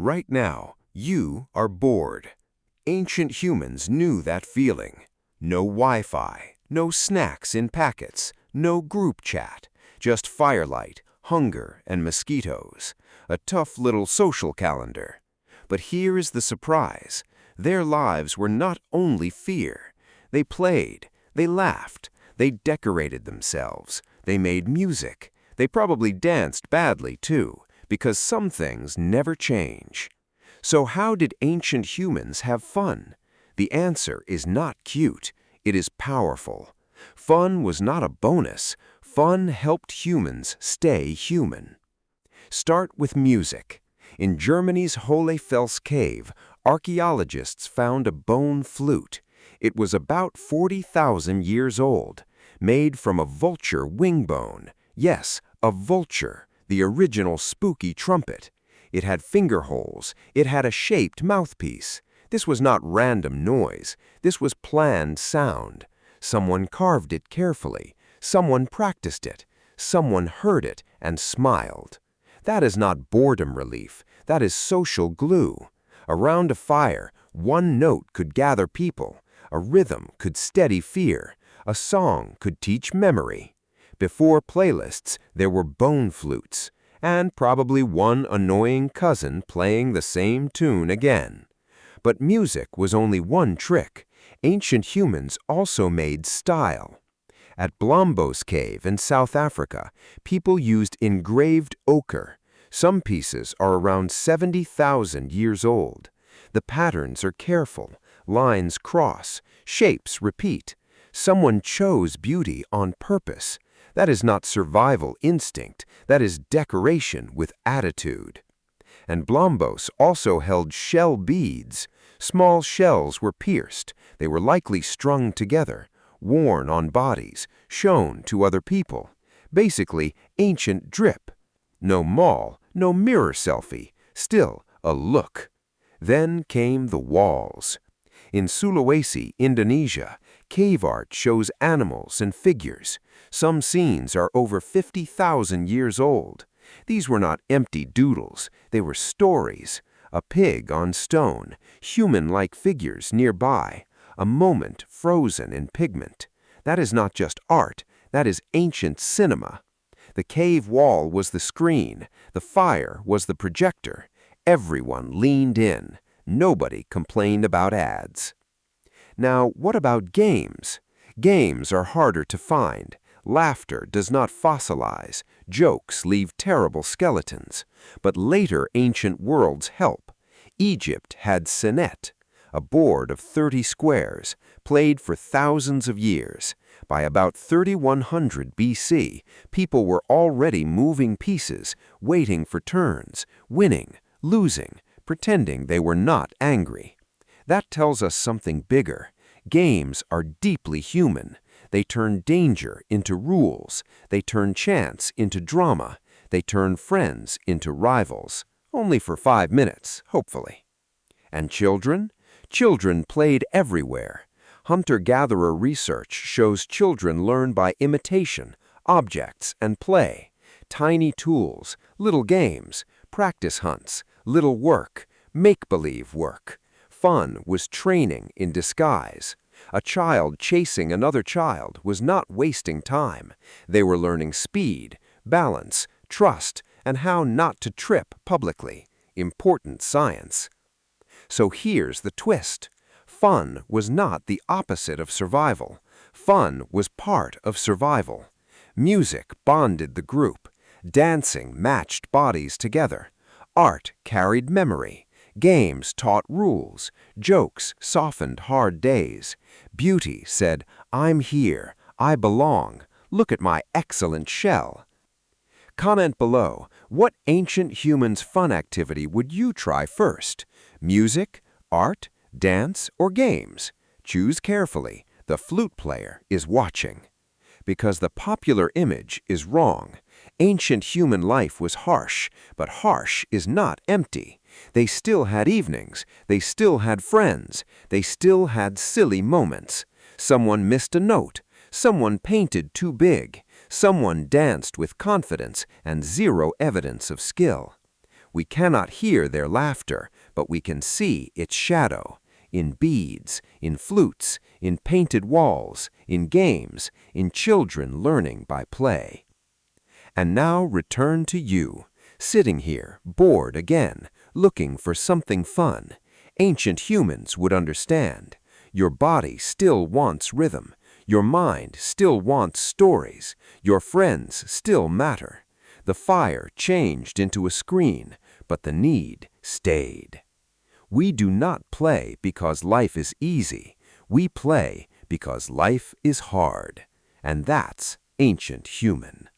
Right now, you are bored. Ancient humans knew that feeling. No Wi-Fi, no snacks in packets, no group chat, just firelight, hunger, and mosquitoes. A tough little social calendar. But here is the surprise. Their lives were not only fear. They played, they laughed, they decorated themselves, they made music. They probably danced badly too, because some things never change. So how did ancient humans have fun? The answer is not cute, it is powerful. Fun was not a bonus. Fun helped humans stay human. Start with music. In Germany's Hohlefels cave, archaeologists found a bone flute. It was about 40,000 years old, made from a vulture wing bone. Yes, a vulture, the original spooky trumpet. It had finger holes. It had a shaped mouthpiece. This was not random noise. This was planned sound. Someone carved it carefully. Someone practiced it. Someone heard it and smiled. That is not boredom relief. That is social glue. Around a fire, one note could gather people. A rhythm could steady fear. A song could teach memory. Before playlists, there were bone flutes, and probably one annoying cousin playing the same tune again. But music was only one trick. Ancient humans also made style. At Blombos Cave in South Africa, people used engraved ochre. Some pieces are around 70,000 years old. The patterns are careful, lines cross, shapes repeat. Someone chose beauty on purpose. That is not survival instinct, that is decoration with attitude. And Blombos also held shell beads. Small shells were pierced. They were likely strung together, worn on bodies, shown to other people. Basically, ancient drip. No mall, no mirror selfie, still a look. Then came the walls. In Sulawesi, Indonesia, cave art shows animals and figures. Some scenes are over 50,000 years old. These were not empty doodles, they were stories. A pig on stone, human-like figures nearby, a moment frozen in pigment. That is not just art, that is ancient cinema. The cave wall was the screen, the fire was the projector. Everyone leaned in. Nobody complained about ads. Now, what about games? Games are harder to find. Laughter does not fossilize. Jokes leave terrible skeletons. But later ancient worlds help. Egypt had senet, a board of 30 squares, played for thousands of years. By about 3100 BC, people were already moving pieces, waiting for turns, winning, losing, pretending they were not angry. That tells us something bigger. Games are deeply human. They turn danger into rules. They turn chance into drama. They turn friends into rivals. Only for 5 minutes, hopefully. And children? Children played everywhere. Hunter-gatherer research shows children learn by imitation, objects, and play. Tiny tools, little games, practice hunts, little work, make-believe work. Fun was training in disguise. A child chasing another child was not wasting time. They were learning speed, balance, trust, and how not to trip publicly. Important science. So here's the twist. Fun was not the opposite of survival. Fun was part of survival. Music bonded the group. Dancing matched bodies together. Art carried memory. Games taught rules. Jokes softened hard days. Beauty said, "I'm here. I belong. Look at my excellent shell." Comment below, what ancient human's fun activity would you try first? Music, art, dance, or games? Choose carefully. The flute player is watching. Because the popular image is wrong. Ancient human life was harsh, but harsh is not empty. They still had evenings. They still had friends. They still had silly moments. Someone missed a note. Someone painted too big. Someone danced with confidence and zero evidence of skill. We cannot hear their laughter, but we can see its shadow. In beads, in flutes, in painted walls, in games, in children learning by play. And now return to you, sitting here, bored again, looking for something fun. Ancient humans would understand. Your body still wants rhythm. Your mind still wants stories. Your friends still matter. The fire changed into a screen, but the need stayed. We do not play because life is easy. We play because life is hard. And that's ancient human.